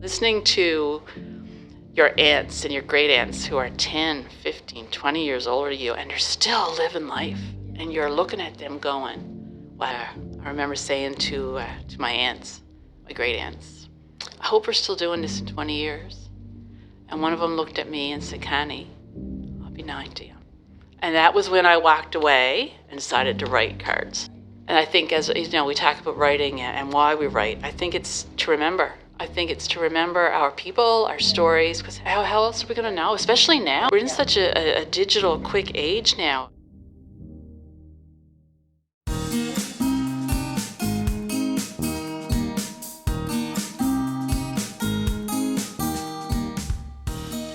Listening to your aunts and your great aunts who are 10, 15, 20 years older than you, and they're still living life, and you're looking at them going, wow. I remember saying to my aunts, my great aunts, I hope we're still doing this in 20 years. And one of them looked at me and said, Connie, I'll be 90. And that was when I walked away and decided to write cards. And I think, as you know, we talk about writing and why we write. I think it's to remember. I think it's to remember our people, our stories, because how else are we going to know? Especially now. We're in such a digital, quick age now.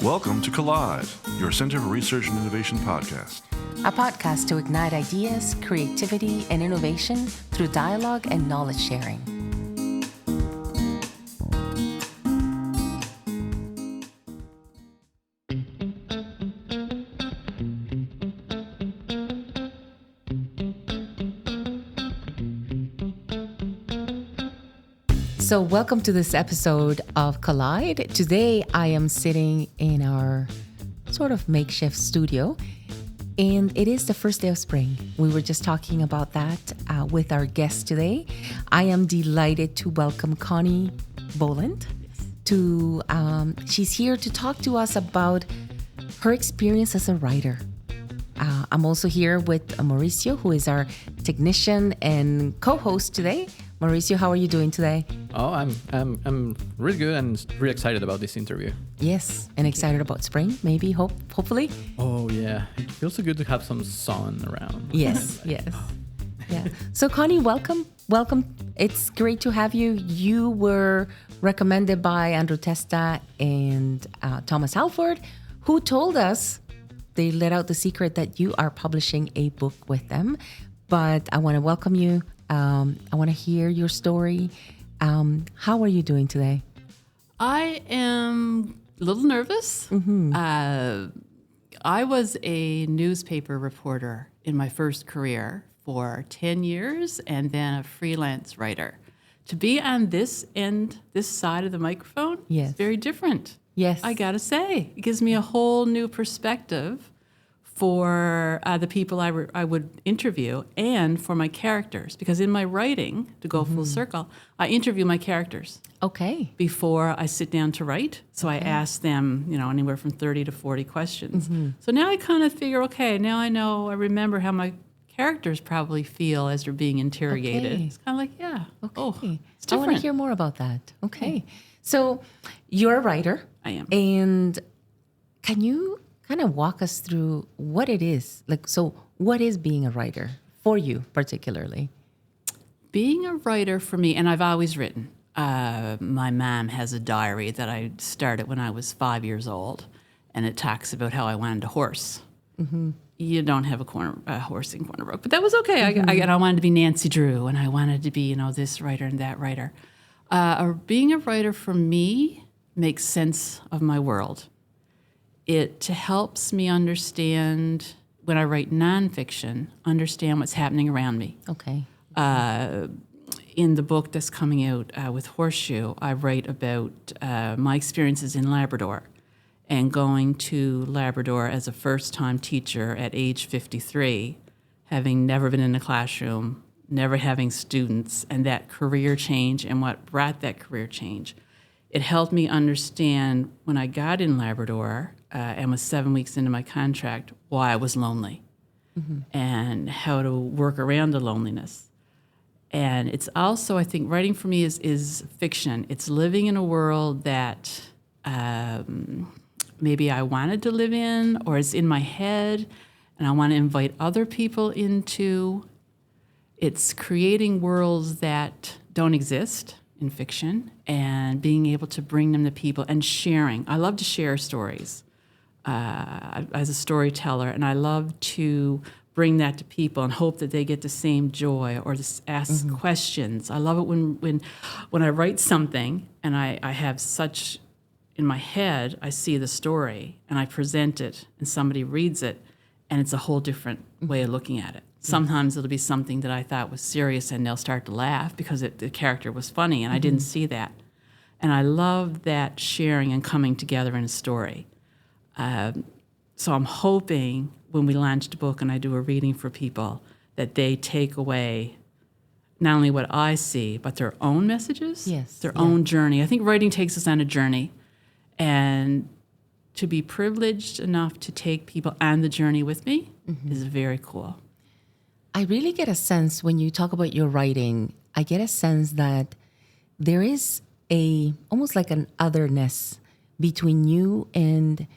Welcome to Collide, your Center for Research and Innovation podcast. A podcast to ignite ideas, creativity, and innovation through dialogue and knowledge sharing. So welcome to this episode of Collide. Today I am sitting in our sort of makeshift studio, and it is the first day of spring. We were just talking about that with our guest today. I am delighted to welcome Connie Boland. She's here to talk to us about her experience as a writer. I'm also here with Mauricio, who is our technician and co-host today. Mauricio, how are you doing today? Oh, I'm really good and really excited about this interview. Yes, and excited about spring, maybe, hopefully. Oh, yeah. It feels so good to have some sun around. Yes, yes. Yeah. So, Connie, welcome. It's great to have you. You were recommended by Andrew Testa and Thomas Halford, who told us, they let out the secret that you are publishing a book with them. But I want to welcome you. I want to hear your story. How are you doing today? I am a little nervous. Mm-hmm. I was a newspaper reporter in my first career for 10 years and then a freelance writer. To be on this side of the microphone Yes. is very different. Yes. I got to say, it gives me a whole new perspective for the people I would interview and for my characters. Because in my writing, to go full circle, I interview my characters. Okay. Before I sit down to write. So I ask them, anywhere from 30 to 40 questions. Mm-hmm. So now I kind of figure, okay, now I remember how my characters probably feel as they're being interrogated. Okay. It's kind of like, yeah. Okay. Oh, it's I different. want to hear more about that. Okay. So you're a writer. I am. And can you kind of walk us through what it is? So what is being a writer for you particularly? Being a writer for me, and I've always written. My mom has a diary that I started when I was 5 years old, and it talks about how I wanted a horse. Mm-hmm. You don't have a horse in Corner Brook, but that was okay. Mm-hmm. I wanted to be Nancy Drew, and I wanted to be, this writer and that writer. Being a writer for me makes sense of my world. It helps me understand, when I write nonfiction, understand what's happening around me. Okay. In the book that's coming out with Horseshoe, I write about my experiences in Labrador and going to Labrador as a first-time teacher at age 53, having never been in a classroom, never having students, and that career change and what brought that career change. It helped me understand when I got in Labrador and was 7 weeks into my contract why I was lonely and how to work around the loneliness. And it's also, I think, writing for me is fiction. It's living in a world that maybe I wanted to live in or is in my head and I want to invite other people into. It's creating worlds that don't exist in fiction and being able to bring them to people and sharing. I love to share stories as a storyteller, and I love to bring that to people and hope that they get the same joy or to ask questions. I love it when I write something and I have such, in my head, I see the story and I present it and somebody reads it and it's a whole different way of looking at it. Sometimes it'll be something that I thought was serious and they'll start to laugh because the character was funny and I didn't see that. And I love that sharing and coming together in a story. So I'm hoping when we launch the book and I do a reading for people that they take away not only what I see, but their own messages, their own journey. I think writing takes us on a journey. And to be privileged enough to take people on the journey with me is very cool. I really get a sense when you talk about your writing, I get a sense that there is almost like an otherness between you and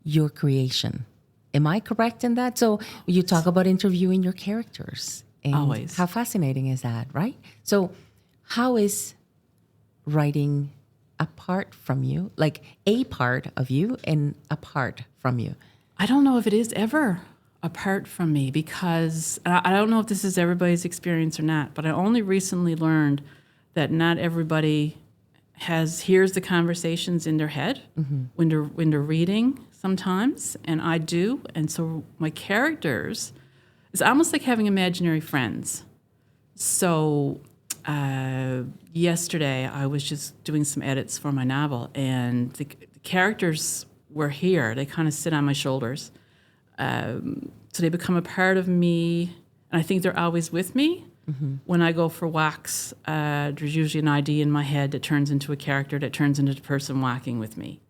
your creation. Am I correct in that? So you talk about interviewing your characters. And always. How fascinating is that, right? So how is writing apart from you, like a part of you and apart from you? I don't know if it is ever apart from me, because I don't know if this is everybody's experience or not, but I only recently learned that not everybody hears the conversations in their head when they're reading sometimes, and I do. And so my characters, it's almost like having imaginary friends. So yesterday I was just doing some edits for my novel, and the characters were here. They kind of sit on my shoulders. So they become a part of me, and I think they're always with me. When I go for walks, there's usually an idea in my head that turns into a character that turns into the person walking with me.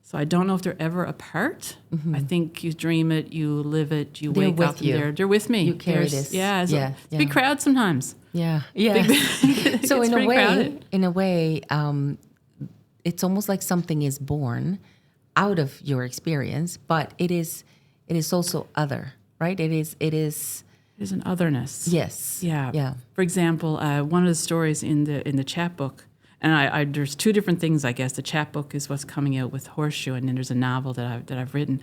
So I don't know if they're ever apart. I think you dream it, you live it, you They're wake with up you. and they're with me. You carry There's- this. Yeah, it's a Yeah. big crowd sometimes. Yeah. So It's in a pretty way, crowded. it's almost like something is born out of your experience, but it is also other, right? It is. There's an otherness. Yes. Yeah. Yeah. For example, one of the stories in the chapbook, and I there's two different things, I guess. The chapbook is what's coming out with Horseshoe, and then there's a novel that I've written.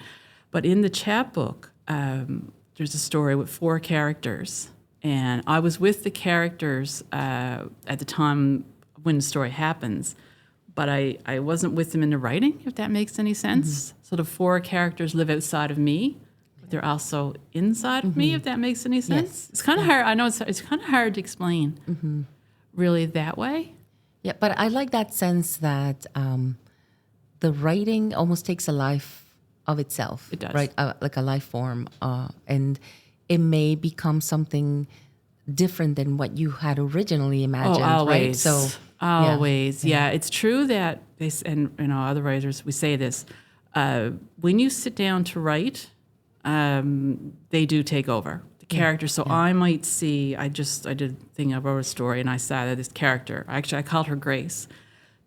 But in the chapbook, there's a story with 4 characters, and I was with the characters at the time when the story happens, but I wasn't with them in the writing, if that makes any sense. So the 4 characters live outside of me. They're also inside of me, if that makes any sense. Yes. It's kind of hard. I know it's kind of hard to explain, really, that way. Yeah, but I like that sense that the writing almost takes a life of itself. It does. Right? Like a life form. And it may become something different than what you had originally imagined, right? Always. So, Always. Yeah. It's true that, and other writers, we say this, when you sit down to write, they do take over the character. So I might see, I did a thing, I wrote a story and I saw that this character, I called her Grace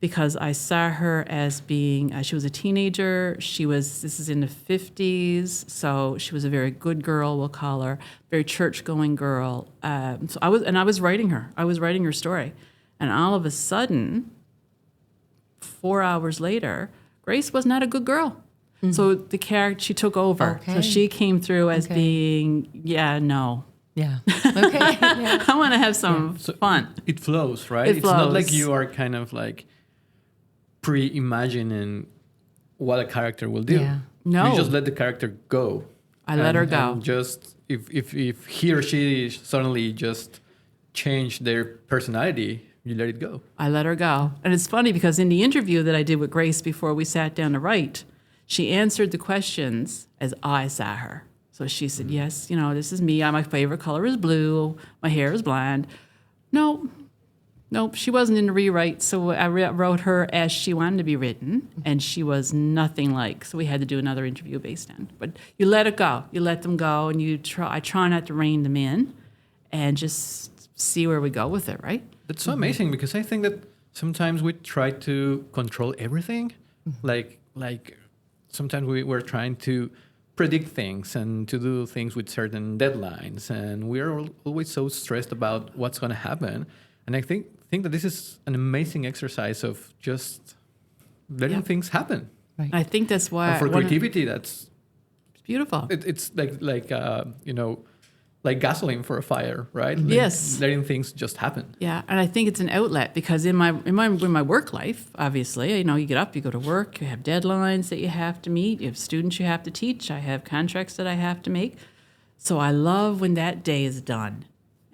because I saw her as being, she was a teenager. This is in the 50s. So she was a very good girl, we'll call her, very church-going girl. So I was writing her story. And all of a sudden, 4 hours later, Grace was not a good girl. So the character, she took over. Okay. So she came through as being, no. Yeah. Okay. Yeah. I want to have some fun. It flows, right? It It's not like flows. you are kind of like pre-imagining what a character will do. Yeah. No. You just let the character go. I let her go. And just if he or she suddenly just change their personality, you let it go. I let her go. And it's funny because in the interview that I did with Grace before we sat down to write, she answered the questions as I saw her. So she said, yes, this is me. My favorite color is blue. My hair is blonde. Nope, she wasn't in the rewrite. So I wrote her as she wanted to be written, and she was nothing like. So we had to do another interview based on. But you let it go. You let them go, and I try not to rein them in and just see where we go with it, right? That's so amazing because I think that sometimes we try to control everything. Like sometimes we're trying to predict things and to do things with certain deadlines. And we're always so stressed about what's going to happen. And I think that this is an amazing exercise of just letting things happen. Right. I think that's why And for creativity, that's it's beautiful. it's like gasoline for a fire, right? Like Yes. letting things just happen. Yeah, and I think it's an outlet because in my work life, obviously, you get up, you go to work, you have deadlines that you have to meet, you have students you have to teach, I have contracts that I have to make. So I love when that day is done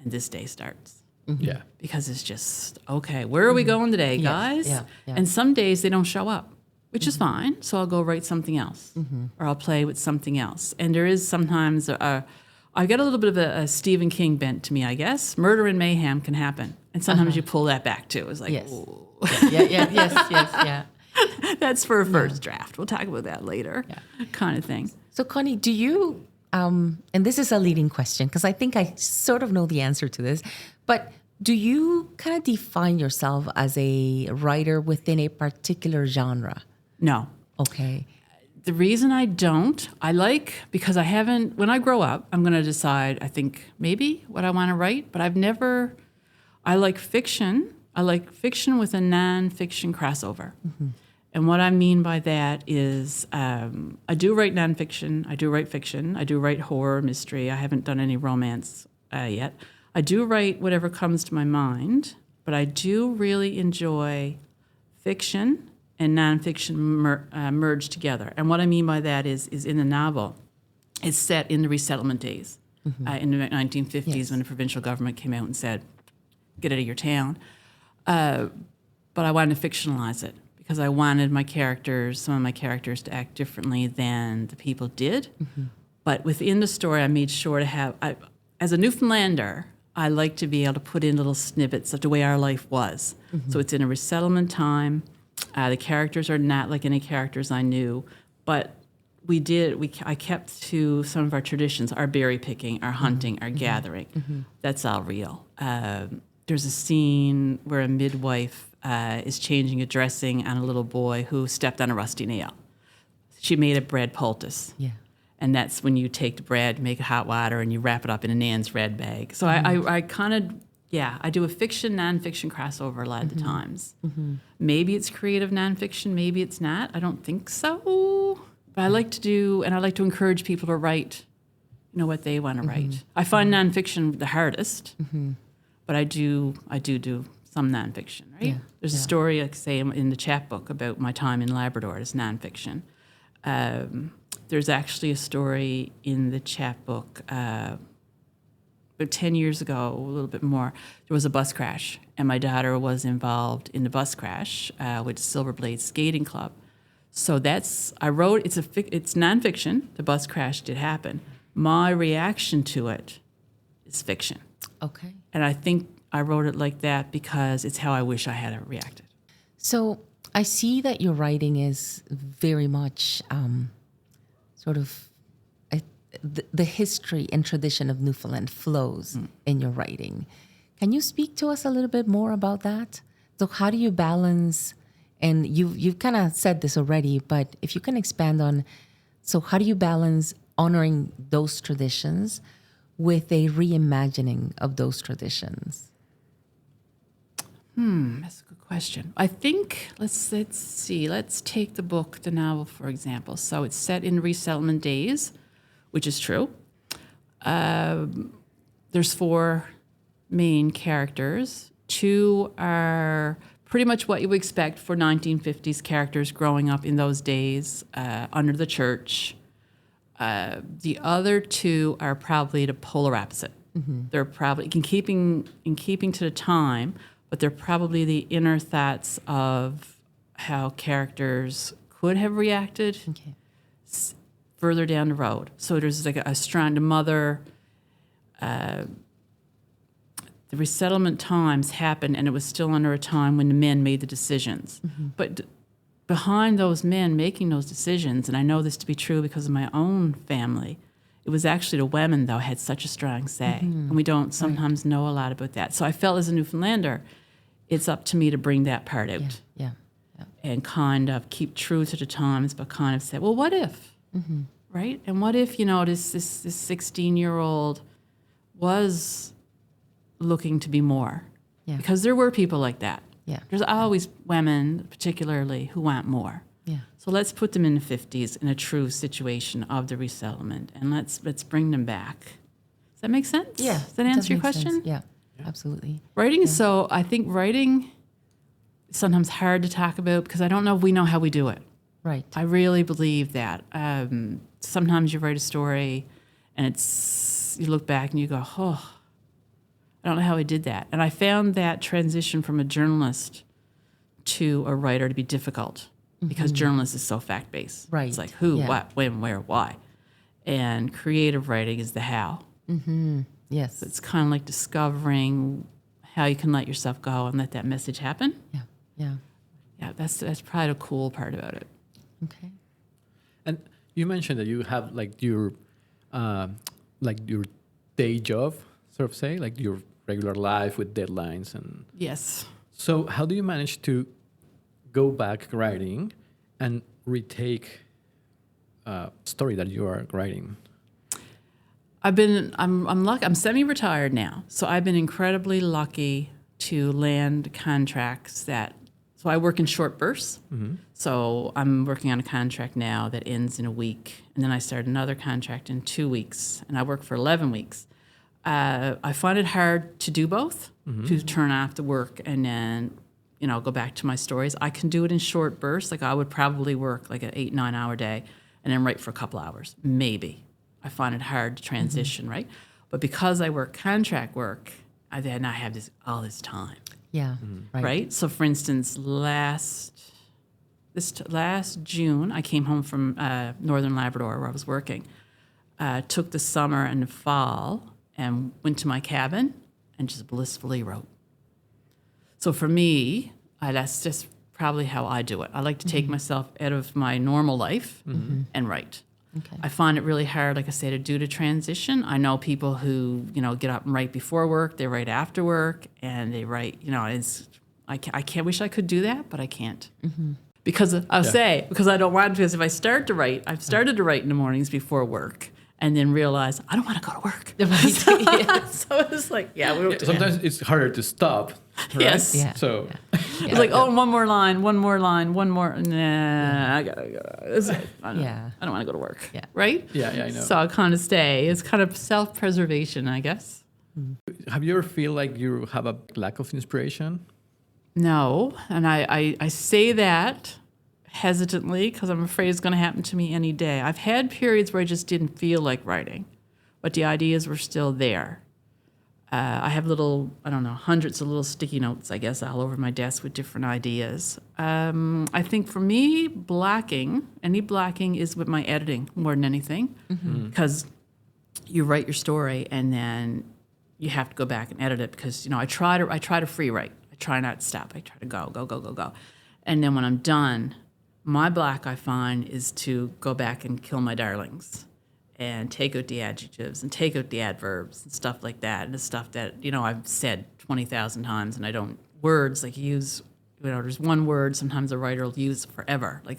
and this day starts. Yeah. because it's just, okay, where are we going today, Yes, guys? yeah, yeah. And some days they don't show up, which is fine. So I'll go write something else, or I'll play with something else. And there is sometimes I get a little bit of a Stephen King bent to me, I guess. Murder and mayhem can happen, and sometimes you pull that back too. It's like, Yes. ooh. Yes, yeah. That's for a first draft. We'll talk about that later, kind of thing. So, Connie, do you, and this is a leading question because I think I sort of know the answer to this, but do you kind of define yourself as a writer within a particular genre? No. Okay. The reason I don't, because I haven't, when I grow up, I'm going to decide, I think, maybe what I want to write, but I like fiction. I like fiction with a nonfiction crossover. And what I mean by that is I do write nonfiction, I do write fiction, I do write horror, mystery. I haven't done any romance yet. I do write whatever comes to my mind, but I do really enjoy fiction and nonfiction merged together. And what I mean by that is in the novel, it's set in the resettlement days in the 1950s when the provincial government came out and said, get out of your town. But I wanted to fictionalize it because I wanted some of my characters to act differently than the people did. But within the story, I made sure to have, as a Newfoundlander, I like to be able to put in little snippets of the way our life was. So it's in a resettlement time. The characters are not like any characters I knew, but I kept to some of our traditions, our berry picking, our hunting, our gathering. That's all real. There's a scene where a midwife is changing a dressing on a little boy who stepped on a rusty nail. She made a bread poultice. Yeah. And that's when you take the bread, make it hot water, and you wrap it up in a Nan's red bag. So I kind of, I do a fiction, nonfiction crossover a lot of the times. Maybe it's creative nonfiction, maybe it's not. I don't think so. But I like to encourage people to write, what they want to write. I find nonfiction the hardest. But I do some nonfiction, right? Yeah, There's a story, like say, in the chapbook about my time in Labrador. It's nonfiction. There's actually a story in the chapbook about 10 years ago, a little bit more. There was a bus crash, and my daughter was involved in the bus crash with Silver Blade Skating Club. So it's nonfiction. The bus crash did happen. My reaction to it is fiction. Okay. And I think I wrote it like that because it's how I wish I had reacted. So I see that your writing is very much the history and tradition of Newfoundland flows in your writing. Can you speak to us a little bit more about that? So how do you balance, and you've kind of said this already, but if you can expand on, so how do you balance honoring those traditions with a reimagining of those traditions? That's a good question. I think, let's see, let's take the novel, for example. So it's set in resettlement days, which is true. There's 4 main characters. 2 are pretty much what you would expect for 1950s characters growing up in those days under the church. The other 2 are probably the polar opposite. They're probably in keeping to the time, but they're probably the inner thoughts of how characters could have reacted further down the road. So there's like a strand, the mother. The resettlement times happened, and it was still under a time when the men made the decisions. But behind those men making those decisions, and I know this to be true because of my own family, it was actually the women, though, had such a strong say. And we don't sometimes know a lot about that. So I felt as a Newfoundlander, it's up to me to bring that part out. Yeah. And kind of keep true to the times, but kind of say, well, what if? Right? And what if, this 16-year-old was looking to be more? Yeah. Because there were people like that. Yeah. There's always women, particularly, who want more. Yeah. So let's put them in the 50s in a true situation of the resettlement, and let's bring them back. Does that make sense? Yeah. Does that answer your question? Sense. Yeah, absolutely. Writing is I think writing is sometimes hard to talk about because I don't know if we know how we do it. Right. I really believe that. Sometimes you write a story and you look back and you go, oh. I don't know how I did that. And I found that transition from a journalist to a writer to be difficult because journalist is so fact-based. Right. It's like who, Yeah. what, when, where, why. And creative writing is the how. Yes. It's kind of like discovering how you can let yourself go and let that message happen. Yeah. Yeah. Yeah, that's probably the cool part about it. Okay. And you mentioned that you have like your day job, sort of say, like your regular life with deadlines and. Yes. So how do you manage to go back writing and retake a story that you are writing? I'm lucky. I'm semi-retired now, so I've been incredibly lucky to land contracts so I work in short bursts. So I'm working on a contract now that ends in a week, and then I start another contract in 2 weeks, and I work for 11 weeks. I find it hard to do both, to turn off the work and then, go back to my stories. I can do it in short bursts. Like I would probably work like an 8-9 hour day and then write for a couple hours, maybe. I find it hard to transition, right? But because I work contract work, I have all this time, Yeah. right? So for instance, last June, I came home from Northern Labrador where I was working, took the summer and the fall and went to my cabin and just blissfully wrote. So for me, that's just probably how I do it. I like to take myself out of my normal life and write. Okay. I find it really hard, like I say, to do the transition. I know people who, get up and write before work, they write after work, and they write, I can't wish I could do that, but I can't. Because because I don't want to, because if I start to write, I've started to write in the mornings before work, and then realize I don't want to go to work. So it's like, Sometimes it's harder to stop, right? Yes. Yeah. So It's like, one more line, one more. Nah, I gotta go. I don't want to go to work. Yeah. Right? Yeah, I know. So I kind of stay. It's kind of self-preservation, I guess. have you ever feel like you have a lack of inspiration? No, and I say that hesitantly because I'm afraid it's going to happen to me any day. I've had periods where I just didn't feel like writing, but the ideas were still there. I have hundreds of little sticky notes, I guess, all over my desk with different ideas. I think for me, any blocking is with my editing more than anything, because you write your story and then you have to go back and edit it because, I try to free write. I try not to stop. I try to go. And then when I'm done, my block, I find, is to go back and kill my darlings and take out the adjectives and take out the adverbs and stuff like that. And the stuff that, I've said 20,000 times and I don't, words like you use, there's one word sometimes a writer will use forever. Like,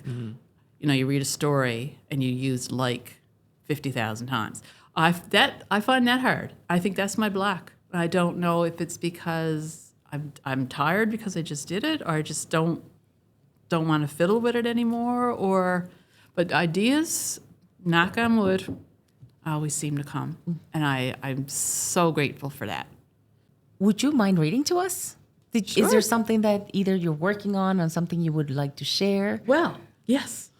you read a story and you use like 50,000 times. I find that hard. I think that's my block. I don't know if it's because I'm tired because I just did it, or I just don't want to fiddle with it anymore, but ideas, knock on wood, always seem to come. And I'm so grateful for that. Would you mind reading to us? Sure. Is there something that either you're working on or something you would like to share? Well, yes.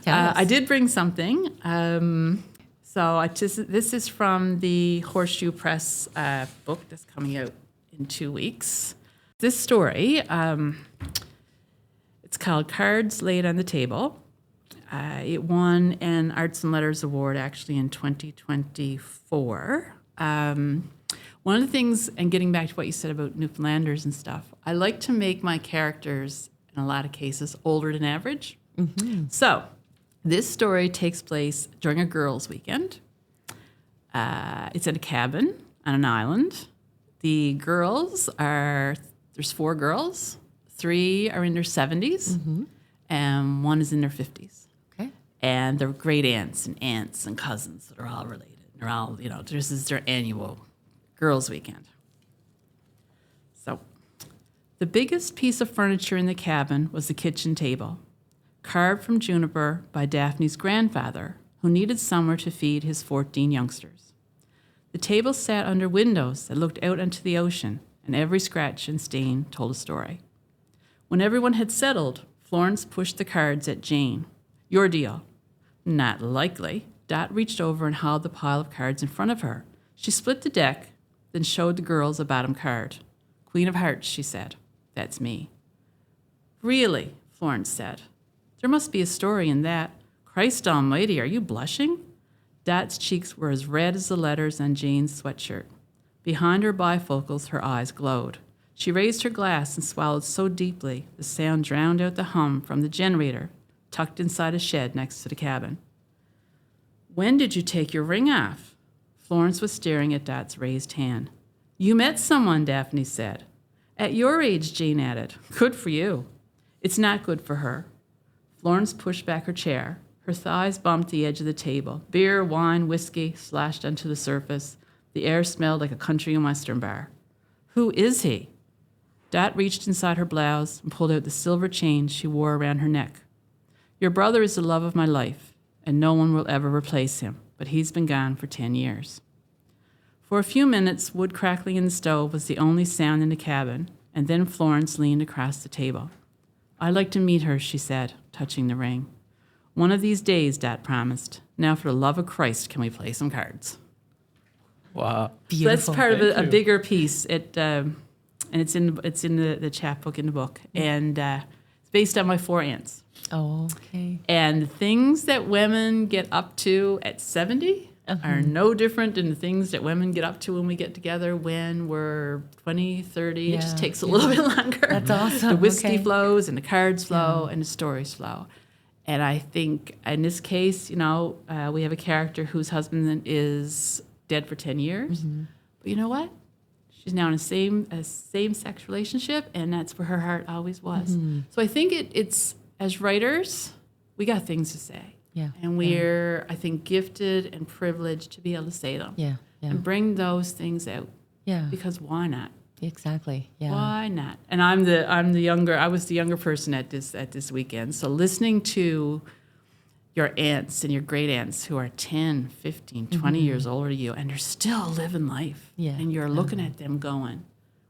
Tell us. I did bring something. This is from the Horseshoe Press book that's coming out in 2 weeks. This story, it's called Cards Laid on the Table. It won an Arts and Letters Award actually in 2024. One of the things, and getting back to what you said about Newfoundlanders and stuff, I like to make my characters, in a lot of cases, older than average. So this story takes place during a girls' weekend. It's in a cabin on an island. The girls there's 4 girls. 3 are in their 70s, and 1 is in their 50s. Okay. And they're great aunts and cousins that are all related. They're all, this is their annual girls' weekend. So the biggest piece of furniture in the cabin was the kitchen table, carved from juniper by Daphne's grandfather, who needed somewhere to feed his 14 youngsters. The table sat under windows that looked out onto the ocean, and every scratch and stain told a story. When everyone had settled, Florence pushed the cards at Jane. Your deal. Not likely. Dot reached over and hauled the pile of cards in front of her. She split the deck then showed the girls a bottom card. Queen of Hearts, she said. That's me. Really, Florence said. There must be a story in that. Christ almighty, are you blushing? Dot's cheeks were as red as the letters on Jane's sweatshirt. Behind her bifocals, her eyes glowed. She raised her glass and swallowed so deeply the sound drowned out the hum from the generator tucked inside a shed next to the cabin. When did you take your ring off? Florence was staring at Dot's raised hand. You met someone, Daphne said. At your age, Jane added. Good for you. It's not good for her. Florence pushed back her chair. Her thighs bumped the edge of the table. Beer, wine, whiskey slashed onto the surface. The air smelled like a country and western bar. Who is he? Dot reached inside her blouse and pulled out the silver chain she wore around her neck. Your brother is the love of my life, and no one will ever replace him, but he's been gone for 10 years. For a few minutes, wood crackling in the stove was the only sound in the cabin, and then Florence leaned across the table. I'd like to meet her, she said, touching the ring. One of these days, Dot promised. Now, for the love of Christ, can we play some cards? Wow. So that's part of Thank a you. bigger piece. And it's in the chapbook in the book, and it's based on my 4 aunts. Oh, okay. And things that women get up to at 70 are no different than the things that women get up to when we get together when we're 20, 30. It just Yeah, takes a little bit longer. That's awesome. The whiskey Okay. flows and the cards flow and the stories flow. And I think in this case, we have a character whose husband is dead for 10 years. But you know what? She's now in a same-sex relationship, and that's where her heart always was. So I think it's, as writers, we got things to say. Yeah. And we're, I think, gifted and privileged to be able to say them. Yeah. Yeah. And bring those things out. Yeah. Because why not? Exactly. Yeah. Why not? And I was the younger person at this weekend. So listening to your aunts and your great aunts who are 10, 15, 20 years older than you, and they're still living life. Yeah. And you're looking at them going,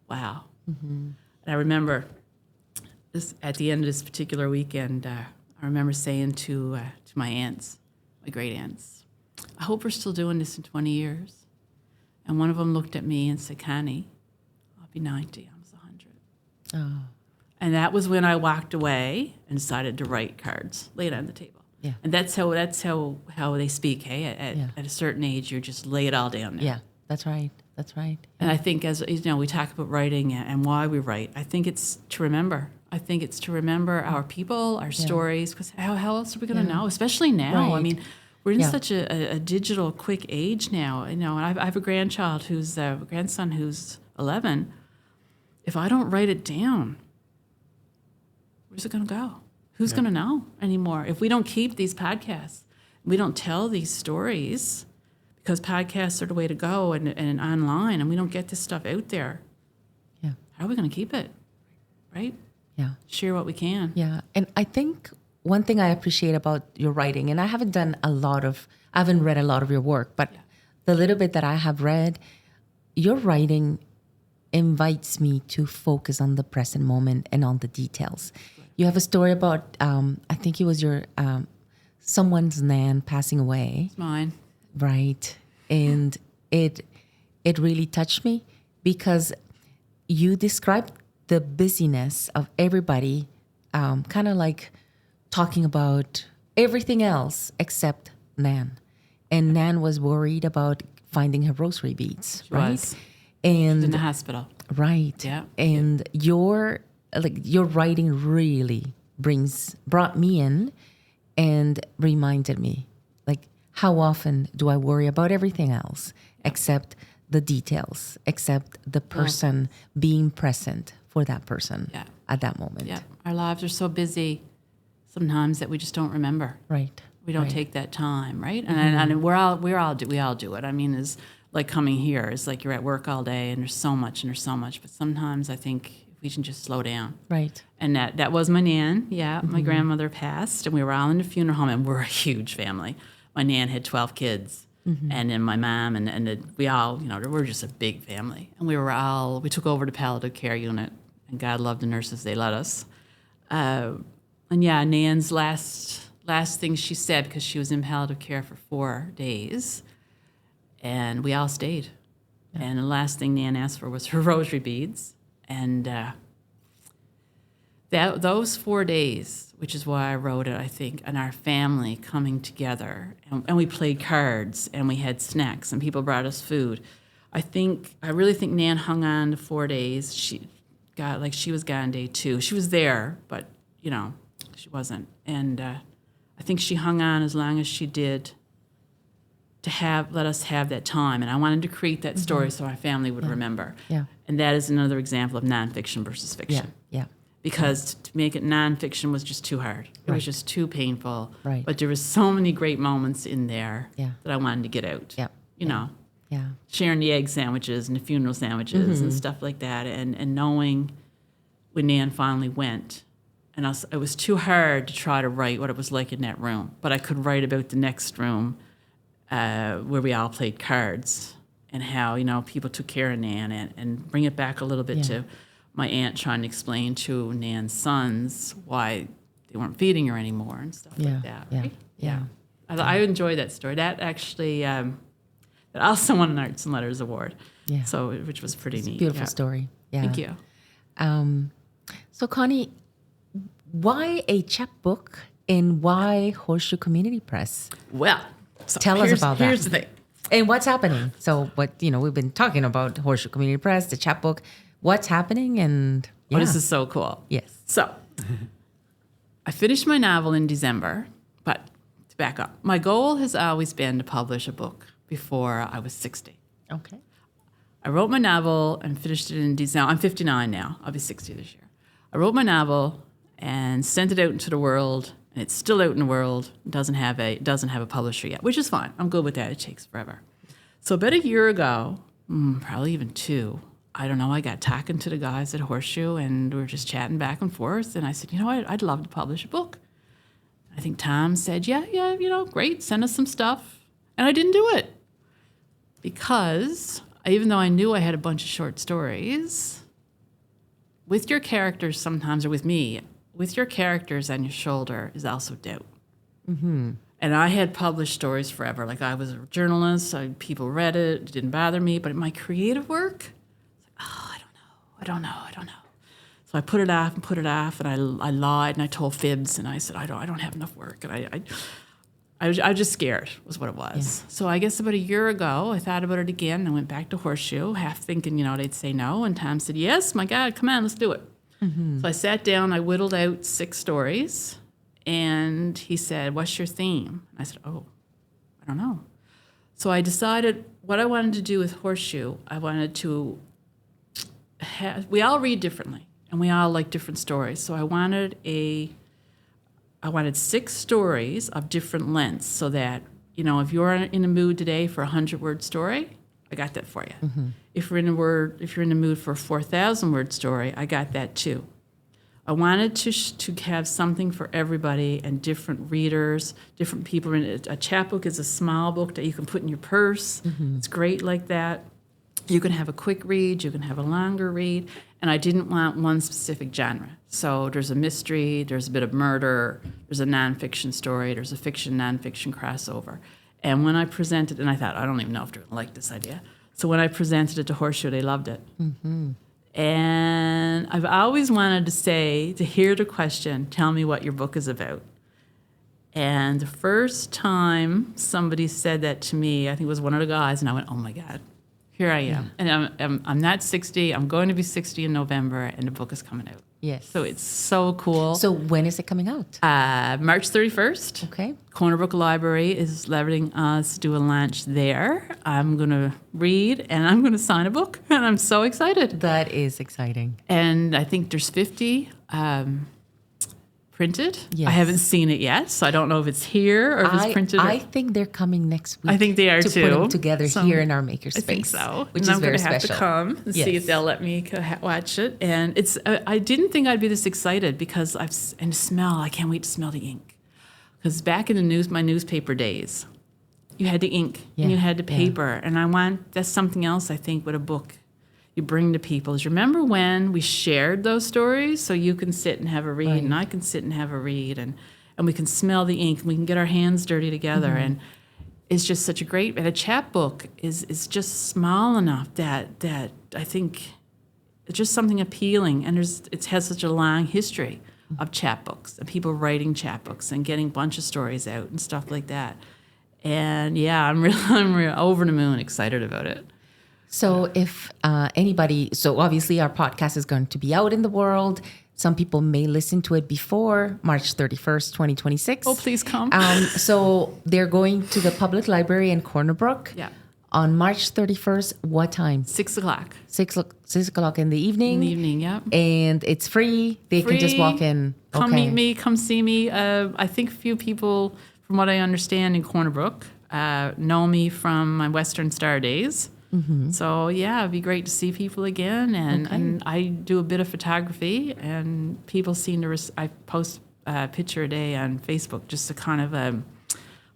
wow. And I remember this, at the end of this particular weekend, I remember saying to my aunts, my great aunts, I hope we're still doing this in 20 years. And one of them looked at me and said, Connie, I'll be 90. I was 100. Oh, And that was when I walked away and decided to write cards, lay it on the table. Yeah. And that's how they speak. Hey, Yeah. at a certain age, you just lay it all down there. yeah. That's right. That's right. And I think, as you know, we talk about writing and why we write. I think it's to remember. I think it's to remember our people, our stories, because how else are we going to know? Especially now. I Right. mean, we're in Yeah. such a digital, quick age now. And I have a grandchild grandson who's 11. If I don't write it down, where's it going to go? Who's going to know anymore? If we don't keep these podcasts, we don't tell these stories, because podcasts are the way to go and online, and we don't get this stuff out there. Yeah. How are we going to keep it? Right? Yeah. Share what we can. Yeah. And I think one thing I appreciate about your writing, and I haven't read a lot of your work, but the little bit that I have read, your writing invites me to focus on the present moment and on the details. You have a story about, I think it was your, someone's nan passing away. It's mine. Right. And it really touched me because you described the busyness of everybody, kind of like talking about everything else except Nan. And Nan was worried about finding her rosary beads, She right? was. In the And hospital. right. Yeah. And your writing really brought me in and reminded me, like, how often do I worry about everything else except the details, except the person being present for that person Yeah. at that moment. Yeah. Our lives are so busy sometimes that we just don't remember. Right. We don't Right. take that time, right? And we all do it. I mean, it's like coming here. It's like you're at work all day, and there's so much. But sometimes I think if we can just slow down. Right. And that was my nan. Yeah, my grandmother passed, and we were all in the funeral home, and we're a huge family. My nan had 12 kids, and then my mom, and we all, we're just a big family. And we took over the palliative care unit, and God love the nurses, they let us. And yeah, Nan's last thing she said, because she was in palliative care for 4 days, and we all stayed. And the last thing Nan asked for was her rosary beads. And those 4 days, which is why I wrote it, I think, and our family coming together. And we played cards, and we had snacks, and people brought us food. I really think Nan hung on to 4 days. She was gone day 2. She was there, but, she wasn't. And I think she hung on as long as she did to let us have that time. And I wanted to create that story so our family would remember. Yeah. And that is another example of nonfiction versus fiction. Yeah. Because to make it nonfiction was just too hard. It was just too painful. Right. But there was so many great moments in there Yeah. that I wanted to get out. Yeah. You know, Yeah. sharing the egg sandwiches and the funeral sandwiches and stuff like that. And knowing when Nan finally went, and it was too hard to try to write what it was like in that room. But I could write about the next room where we all played cards and how, people took care of Nan and bring it back a little bit to my aunt trying to explain to Nan's sons why they weren't feeding her anymore and stuff like that. Yeah. Right? Yeah. I enjoyed that story. That actually, that also won an Arts and Letters Award. Yeah. So, which was pretty neat. Beautiful story. Yeah. Thank you. So, Connie, why a chapbook and why Horseshoe Community Press? Well, so Tell us about that. Here's the thing. And what's happening? So, we've been talking about Horseshoe Community Press, the chapbook. What's happening? And Well, this is so cool. Yes. So, I finished my novel in December, but to back up, my goal has always been to publish a book before I was 60. Okay. I wrote my novel and finished it in December. I'm 59 now. I'll be 60 this year. I wrote my novel and sent it out into the world, and it's still out in the world. It doesn't have a publisher yet, which is fine. I'm good with that. It takes forever. So about a year ago, probably even 2, I don't know, I got talking to the guys at Horseshoe, and we were just chatting back and forth, and I said, I'd love to publish a book. I think Tom said, yeah, great, send us some stuff. And I didn't do it because even though I knew I had a bunch of short stories, with your characters sometimes, or with me, with your characters on your shoulder is also doubt. Mm-hmm. And I had published stories forever. Like, I was a journalist, people read it, it didn't bother me. But in my creative work, I don't know. So I put it off, and I lied, and I told fibs, and I said, I don't have enough work. And I was just scared, was what it was. Yeah. So I guess about a year ago, I thought about it again, and I went back to Horseshoe, half thinking, they'd say no. And Tom said, yes, my God, come on, let's do it. Mm-hmm. So I sat down, I whittled out 6 stories, and he said, what's your theme? And I said, I don't know. So I decided what I wanted to do with Horseshoe. I wanted to we all read differently, and we all like different stories. So I wanted 6 stories of different lengths, so that, if you're in the mood today for a 100-word story, I got that for you. Mm-hmm. If you're in the mood for a 4,000-word story, I got that too. I wanted to have something for everybody and different readers, different people. A chapbook is a small book that you can put in your purse. Mm-hmm. It's great like that. You can have a quick read, you can have a longer read, and I didn't want one specific genre. So there's a mystery, there's a bit of murder, there's a nonfiction story, there's a fiction-nonfiction crossover. And when I presented, and I thought, I don't even know if they're going to like this idea. So when I presented it to Horseshoe, they loved it. Mm-hmm. And I've always wanted to hear the question, tell me what your book is about. And the first time somebody said that to me, I think it was one of the guys, and I went, oh my God. Here I am. Yeah. And I'm not 60. I'm going to be 60 in November, and the book is coming out. Yes. So it's so cool. So when is it coming out? March 31st. Okay. Corner Brook Library is letting us do a launch there. I'm going to read, and I'm going to sign a book, and I'm so excited. That is exciting. And I think there's 50 printed. Yes. I haven't seen it yet, so I don't know if it's here or if it's printed. I think they're coming next week. I think they are to too. put them together here in our makerspace. I think so. Which and is I'm very going to have special. to come and see if they'll let me watch it. And it's. I didn't think I'd be this excited because and the smell. I can't wait to smell the ink. Because back in my newspaper days, you had the ink and you had the paper, and that's something else I think with a book. You bring to people. You remember when we shared those stories, so you can sit and have a read, and I can sit and have a read, and we can smell the ink, and we can get our hands dirty together, and is just such a great, and a chapbook is just small enough that I think it's just something appealing, and it has such a long history of chapbooks and people writing chapbooks and getting a bunch of stories out and stuff like that. And yeah, I'm really over the moon excited about it. So if anybody, so obviously our podcast is going to be out in the world. Some people may listen to it before March 31st, 2026. Oh, please come. So they're going to the public library in Corner Brook. Yeah. On March 31st, what time? 6 o'clock. 6 o'clock in the evening. In the evening, yeah. And it's free. They can just walk in. Come Okay. meet me. Come see me. I think a few people, from what I understand in Corner Brook, know me from my Western Star days. Mm-hmm. So yeah, it'd be great to see people again. And I do a bit of photography, and people seem to. I post a picture a day on Facebook, just a kind of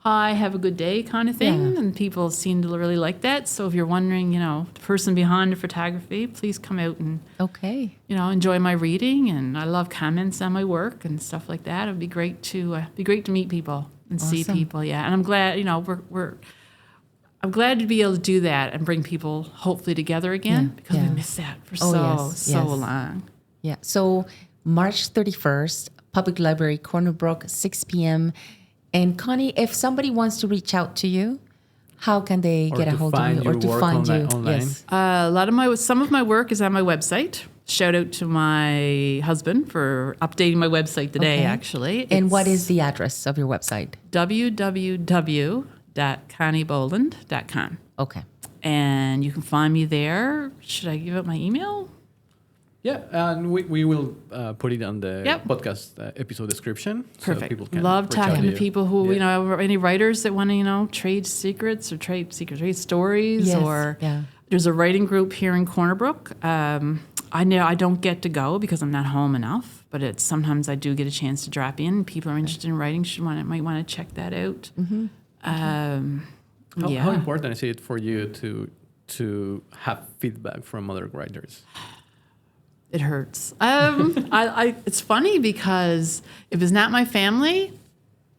hi, have a good day kind of thing, and people seem to really like that. So if you're wondering, the person behind the photography, please come out and enjoy my reading. And I love comments on my work and stuff like that. It'd be great to meet people and see people. Yeah, and I'm glad I'm glad to be able to do that and bring people hopefully together again because we missed that for so long. Yeah. So March 31st, Public Library, Corner Brook, 6 p.m. And Connie, if somebody wants to reach out to you, how can they get a hold of you or to find you? Online? Yes. Some of my work is on my website. Shout out to my husband for updating my website today, actually. And what is the address of your website? www.connieboland.com. Okay. And you can find me there. Should I give out my email? Yeah, and we will put it on the podcast episode description. Perfect. So people can love reach out talking to you. people who, any writers that want to, trade secrets or trade stories. Or there's a writing group here in Corner Brook. I know I don't get to go because I'm not home enough, but sometimes I do get a chance to drop in. People are interested in writing, might want to check that out. Mm-hmm. How important is it for you to have feedback from other writers? It hurts. It's funny because if it's not my family,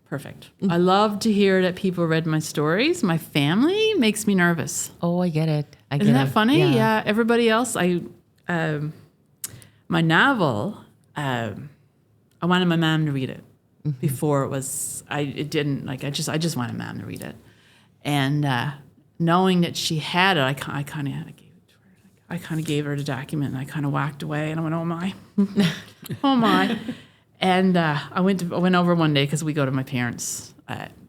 perfect. I love to hear that people read my stories. My family makes me nervous. Oh, I get it. Isn't that funny? Yeah. Everybody else, my novel, I wanted my mom to read it before it was. It didn't like. I just wanted mom to read it, and knowing that she had it, I kind of gave her the document, and I kind of walked away, and I went, "Oh my, oh my!" And I went over one day because we go to my parents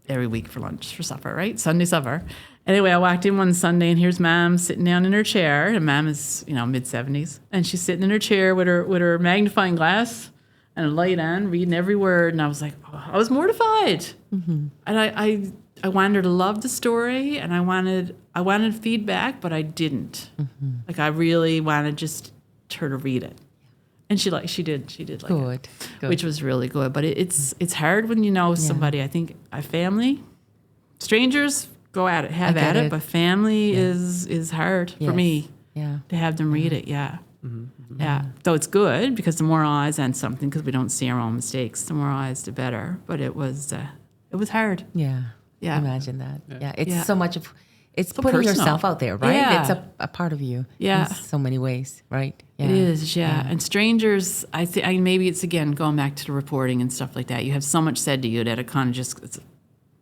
every week for supper, right? Sunday supper. Anyway, I walked in one Sunday, and here's Mom sitting down in her chair. And Mom is, mid-70s, and she's sitting in her chair with her magnifying glass and a light on, reading every word. And I was like, I was mortified, and I wanted her to love the story, and I wanted feedback, but I didn't. Like I really wanted just her to read it, and she did like Good. it, which was really good. But it's hard when you know somebody. I think a family, strangers go at it, have at it, but family is hard for me. Yeah. To have them read it. Yeah. Yeah. Though it's good because the more eyes on something, because we don't see our own mistakes, the more eyes, the better. But it was hard. Yeah. Yeah. Imagine that. Yeah. It's so much of, it's so putting personal. yourself out there, right? Yeah. It's a part of you. Yeah. In so many ways, right? Yeah. It is, yeah. And strangers, I think maybe it's again going back to the reporting and stuff like that. You have so much said to you that it kind of just,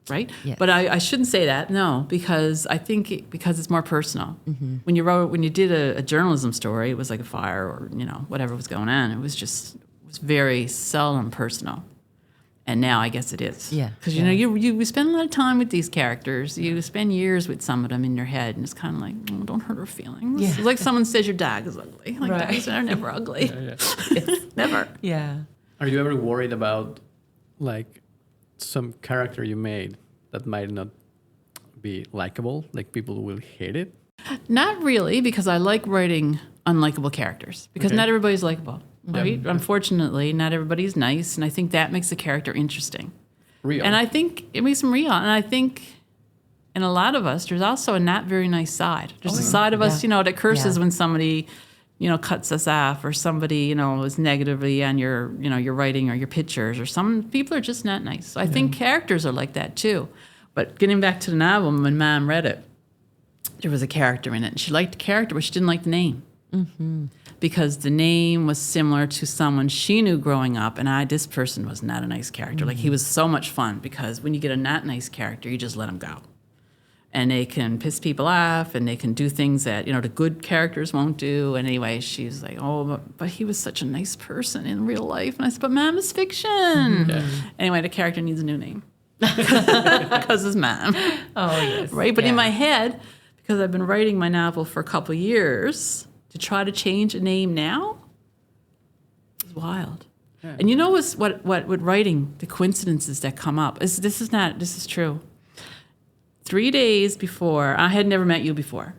right? Yes. But I shouldn't say that, no, because I think because it's more personal. When you did a journalism story, it was like a fire or whatever was going on. It was very seldom personal. And now I guess it is. Yeah. Because you spend a lot of time with these characters. You spend years with some of them in your head, and it's kind of like, oh, don't hurt her feelings. Yeah. It's like someone says your dog is ugly. Like Right. dogs are never ugly. Never. Yeah. Are you ever worried about like some character you made that might not be likable, like people will hate it? Not really, because I like writing unlikable characters, because not everybody's likable, right? Yeah. Unfortunately, not everybody's nice, and I think that makes a character interesting. Real. And I think it makes them real. And I think in a lot of us, there's also a not very nice side. There's a side of us, that curses when somebody, cuts us off, or somebody, is negatively on your, your writing or your pictures, or some people are just not nice. So I think characters are like that too. But getting back to the novel, when Mom read it, there was a character in it. And she liked the character, but she didn't like the name. Because the name was similar to someone she knew growing up. And this person was not a nice character. Like, he was so much fun, because when you get a not nice character, you just let him go. And they can piss people off, and they can do things that, the good characters won't do. And anyway, she's like, oh, but he was such a nice person in real life. And I said, but Mom is fiction. Anyway, the character needs a new name. Because it's Mom. Oh, yes. Right? But in my head, because I've been writing my novel for a couple of years, to try to change a name now is wild. Yeah. And what with writing, the coincidences that come up, this is true. 3 days before, I had never met you before.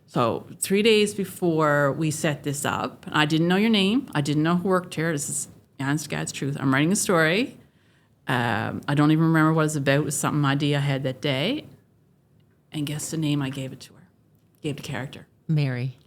So 3 days before we set this up, I didn't know your name. I didn't know who worked here. This is honest to God's truth. I'm writing a story. I don't even remember what it was about. It was some idea I had that day. And guess the name I gave it to her. Gave the character. Mary.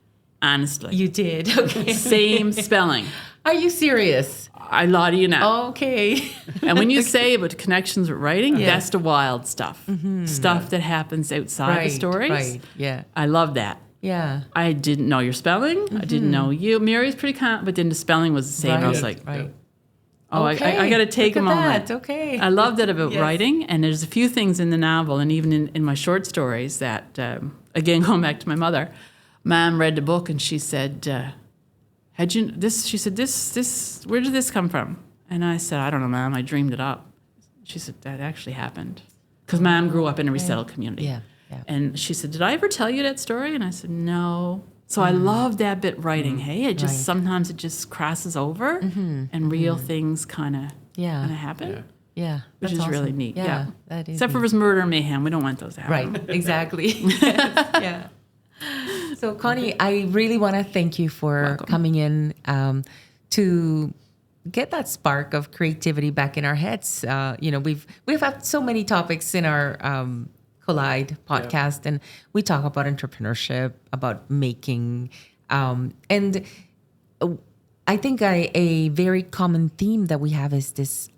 Honestly. You did? Okay. Same spelling. Are you serious? I lie to you now. Okay. And when you say about connections with writing, that's the wild stuff. Stuff that happens outside the stories. Right, yeah. I love that. Yeah. I didn't know your spelling. I didn't know you. Mary's pretty common, but then the spelling was the same. Right, I was like, right. oh, Okay, I got to take a look at moment. that, okay. I love that about writing. And there's a few things in the novel and even in my short stories that, again, going back to my mother, Mom read the book and she said, she said, this, where did this come from? And I said, I don't know, Mom, I dreamed it up. She said, that actually happened. Because Mom grew up in a resettled community. Yeah. And she said, did I ever tell you that story? And I said, no. So I love that bit writing. Hey, it just, sometimes it just crosses over and real things kind of happen. Yeah. Which is awesome. really neat. Yeah. That is Except for his murder and mayhem. We don't want those to happen. Right, exactly. Yeah. So, Connie, I really want to thank you for coming in to get that spark of creativity back in our heads. We've had so many topics in our Collide podcast, and we talk about entrepreneurship, about making, and I think a very common theme that we have is this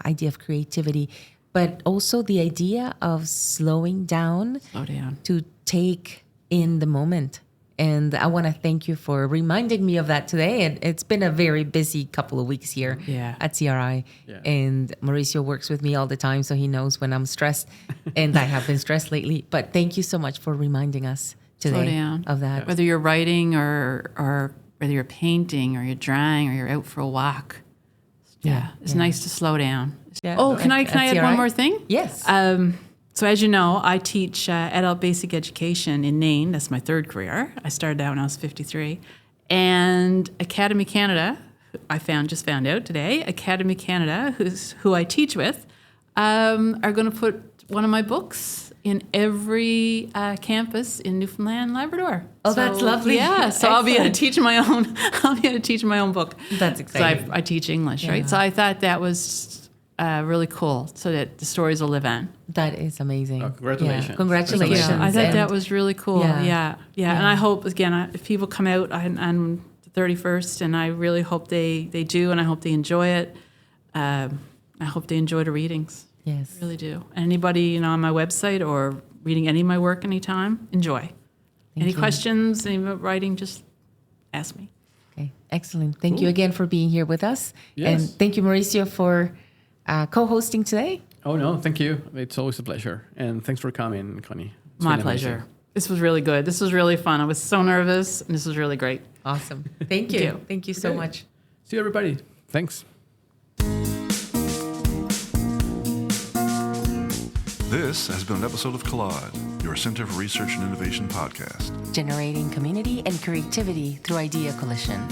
idea of creativity, but also the idea of slowing down. Slow down. To take in the moment. And I want to thank you for reminding me of that today. And it's been a very busy couple of weeks here at CRI. Yeah. And Mauricio works with me all the time, so he knows when I'm stressed. And I have been stressed lately. But thank you so much for reminding us today of that. Yeah. Whether you're writing or whether you're painting or you're drawing or you're out for a walk. It's nice to slow down. Yeah. Oh, can I add one more thing? Yes. So as you know, I teach adult basic education in Nain. That's my third career. I started out when I was 53. And Academy Canada, just found out today, Academy Canada, who I teach with, are going to put one of my books in every campus in Newfoundland and Labrador. Oh, that's lovely. Yeah, so I'll be able to teach my own. I'll be able to teach my own book. That's exciting. So I teach English, right? So I thought that was really cool, so that the stories will live on. That is amazing. Oh, congratulations. Yeah. Congratulations. Yeah, I thought that was really cool. Yeah. Yeah. And I hope, again, if people come out on the 31st, and I really hope they do, and I hope they enjoy it. I hope they enjoy the readings. Yes. I really do. And anybody, on my website or reading any of my work anytime, enjoy. Any questions, any about writing, just ask me. Okay, excellent. Thank you again for being here with us. Yes. And thank you, Mauricio, for co-hosting today. Oh, no, thank you. It's always a pleasure. And thanks for coming, Connie. It's My been pleasure. amazing. This was really good. This was really fun. I was so nervous, and this was really great. Awesome. Thank you. Thank you so Okay. much. See you, everybody. Thanks. This has been an episode of Collide, your Center for Research and Innovation podcast. Generating community and creativity through idea collision.